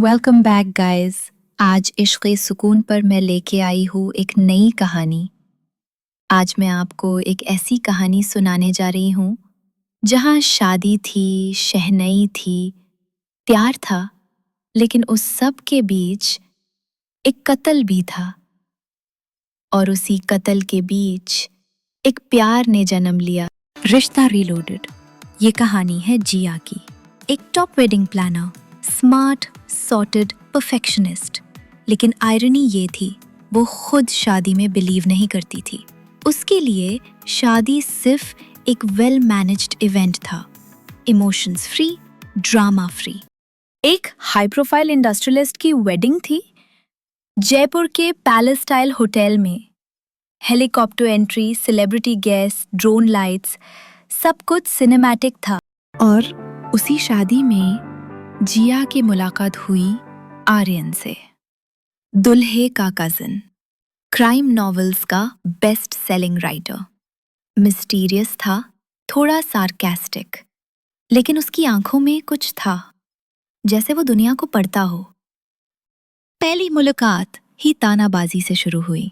Welcome back guys. आज इश्क़ सुकून पर मैं लेके आई हूँ एक नई कहानी। आज मैं आपको एक ऐसी कहानी सुनाने जा रही हूँ जहाँ शादी थी, शहनाई थी, प्यार था, लेकिन उस सब के बीच एक कत्ल भी था। और उसी कत्ल के बीच एक प्यार ने जन्म लिया। रिश्ता रीलोडेड। ये कहानी है जिया की, एक top wedding planner, smart, sorted, perfectionist. लेकिन आयरनी ये थी, वो खुद शादी में बिलीव नहीं करती थी। उसके लिए शादी सिर्फ एक वेल मैनेज्ड इवेंट था, इमोशंस फ्री, ड्रामा फ्री। एक हाई प्रोफाइल इंडस्ट्रियलिस्ट की वेडिंग थी, जयपुर के पैलेस स्टाइल होटल में। Helicopter entry, celebrity guest, drone lights, सब कुछ सिनेमैटिक था। और उसी शादी में जिया की मुलाकात हुई आर्यन से, दुल्हे का कजिन, क्राइम नॉवेल्स का बेस्ट सेलिंग राइटर। मिस्टीरियस था, थोड़ा सार्कास्टिक, लेकिन उसकी आंखों में कुछ था, जैसे वो दुनिया को पढ़ता हो। पहली मुलाकात ही तानाबाजी से शुरू हुई।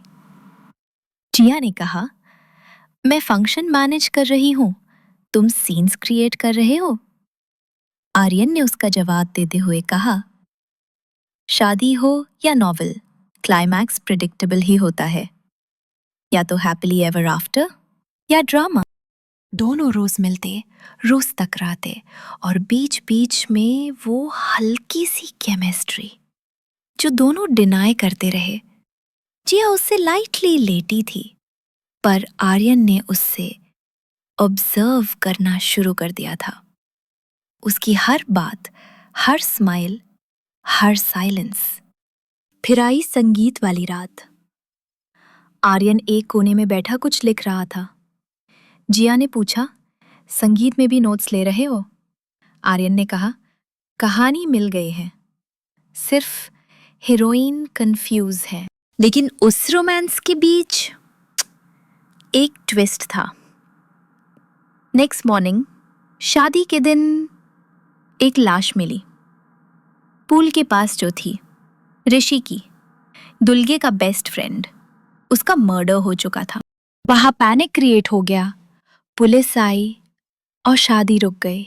जिया ने कहा, मैं फंक्शन मैनेज कर रही हूँ, तुम सीन्स क्रिएट कर रहे हो। आर्यन ने उसका जवाब देते हुए कहा, शादी हो या नॉवेल, क्लाइमैक्स प्रिडिक्टेबल ही होता है, या तो हैप्पीली एवर आफ्टर या ड्रामा। दोनों रोज मिलते, रोज टकराते, और बीच बीच में वो हल्की सी केमिस्ट्री जो दोनों डिनाई करते रहे। जिया उससे लाइटली लेटी थी, पर आर्यन ने उससे ऑब्जर्व करना शुरू कर दिया था। उसकी हर बात, हर स्माइल, हर साइलेंस। फिर आई संगीत वाली रात। आर्यन एक कोने में बैठा कुछ लिख रहा था। जिया ने पूछा, संगीत में भी नोट्स ले रहे हो? आर्यन ने कहा, कहानी मिल गई है, सिर्फ हीरोइन कंफ्यूज है। लेकिन उस रोमांस के बीच एक ट्विस्ट था। नेक्स्ट मॉर्निंग, शादी के दिन, एक लाश मिली पूल के पास, जो थी ऋषि की, दुल्गे का बेस्ट फ्रेंड। उसका मर्डर हो चुका था। वहां पैनिक क्रिएट हो गया, पुलिस आई और शादी रुक गई।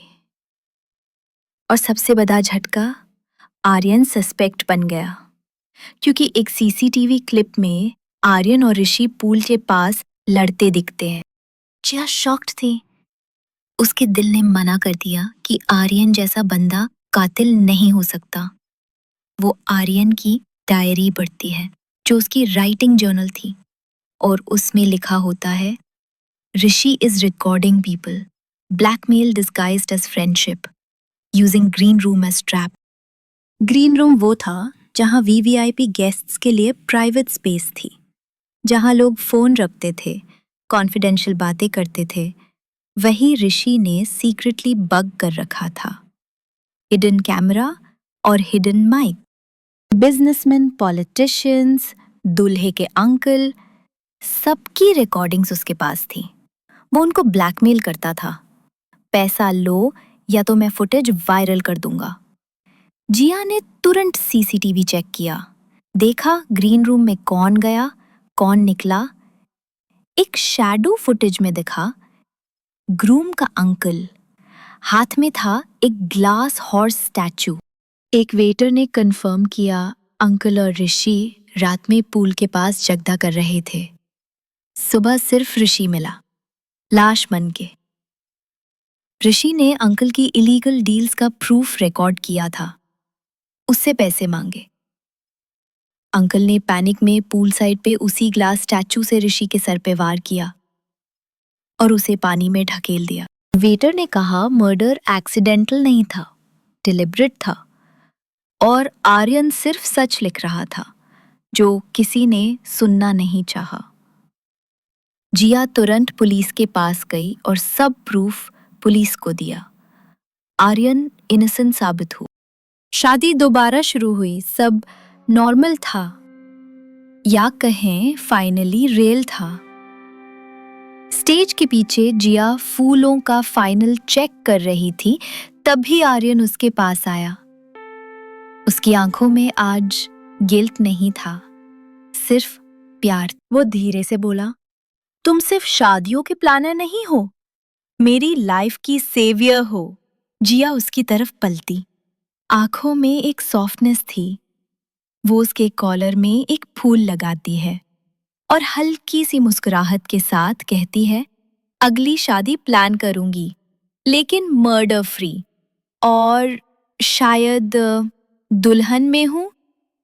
और सबसे बड़ा झटका, आर्यन सस्पेक्ट बन गया, क्योंकि एक सीसीटीवी क्लिप में आर्यन और ऋषि पूल के पास लड़ते दिखते हैं। जिया शॉक्ड थी। उसके दिल ने मना कर दिया कि आर्यन जैसा बंदा कातिल नहीं हो सकता। वो आर्यन की डायरी पढ़ती है, जो उसकी राइटिंग जर्नल थी, और उसमें लिखा होता है, Rishi is recording people, blackmail disguised as friendship, using green room as trap. Green room वो था जहां वीवीआईपी गेस्ट्स के लिए प्राइवेट स्पेस थी, जहां लोग फोन रखते थे, कॉन्फिडेंशियल बातें करते थे। वही ऋषि ने सीक्रेटली बग कर रखा था, हिडन कैमरा और हिडन माइक। बिजनेसमैन, पॉलिटिशियंस, दूल्हे के अंकल, सबकी रिकॉर्डिंग्स उसके पास थी। वो उनको ब्लैकमेल करता था, पैसा लो या तो मैं फुटेज वायरल कर दूंगा। जिया ने तुरंत सीसीटीवी चेक किया, देखा ग्रीन रूम में कौन गया, कौन निकला। एक शैडो फुटेज में दिखा ग्रूम का अंकल, हाथ में था एक ग्लास हॉर्स स्टैचू। एक वेटर ने कंफर्म किया, अंकल और ऋषि रात में पूल के पास जगदा कर रहे थे। सुबह सिर्फ ऋषि मिला, लाश बन के। ऋषि ने अंकल की इलीगल डील्स का प्रूफ रिकॉर्ड किया था, उससे पैसे मांगे। अंकल ने पैनिक में पूल साइड पे उसी ग्लास स्टैचू से ऋषि के सर पे वार किया और उसे पानी में ढकेल दिया। वेटर ने कहा, मर्डर एक्सीडेंटल नहीं था, डिलिब्रेट था, और आर्यन सिर्फ सच लिख रहा था, जो किसी ने सुनना नहीं चाहा। जिया तुरंत पुलिस के पास गई और सब प्रूफ पुलिस को दिया। आर्यन इनोसेंट साबित हुआ। शादी दोबारा शुरू हुई, सब नॉर्मल था, या कहें फाइनली रियल था। स्टेज के पीछे जिया फूलों का फाइनल चेक कर रही थी, तभी आर्यन उसके पास आया। उसकी आंखों में आज गिल्ट नहीं था, सिर्फ प्यार। वो धीरे से बोला, तुम सिर्फ शादियों के प्लानर नहीं हो, मेरी लाइफ की सेवियर हो। जिया उसकी तरफ पलटी, आंखों में एक सॉफ्टनेस थी। वो उसके कॉलर में एक फूल लगाती है और हल्की सी मुस्कुराहट के साथ कहती है, अगली शादी प्लान करूंगी, लेकिन मर्डर फ्री, और शायद दुल्हन में हूं।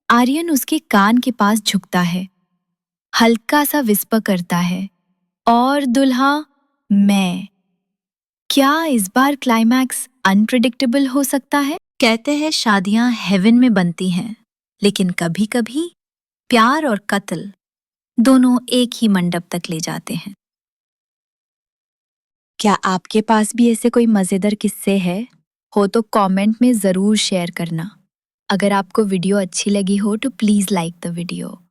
आर्यन उसके कान के पास झुकता है, हल्का सा विस्पर करता है, और दुल्हा मैं। क्या इस बार क्लाइमैक्स अनप्रिडिक्टेबल हो सकता है? कहते हैं शादियां हेवन में बनती हैं, लेकिन कभी-कभी प्यार और कत्ल दोनों एक ही मंडप तक ले जाते हैं। क्या आपके पास भी ऐसे कोई मजेदार किस्से हैं? हो तो कमेंट में जरूर शेयर करना। अगर आपको वीडियो अच्छी लगी हो तो please like the video.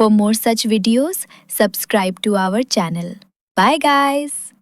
For more such videos, subscribe to our channel. Bye guys!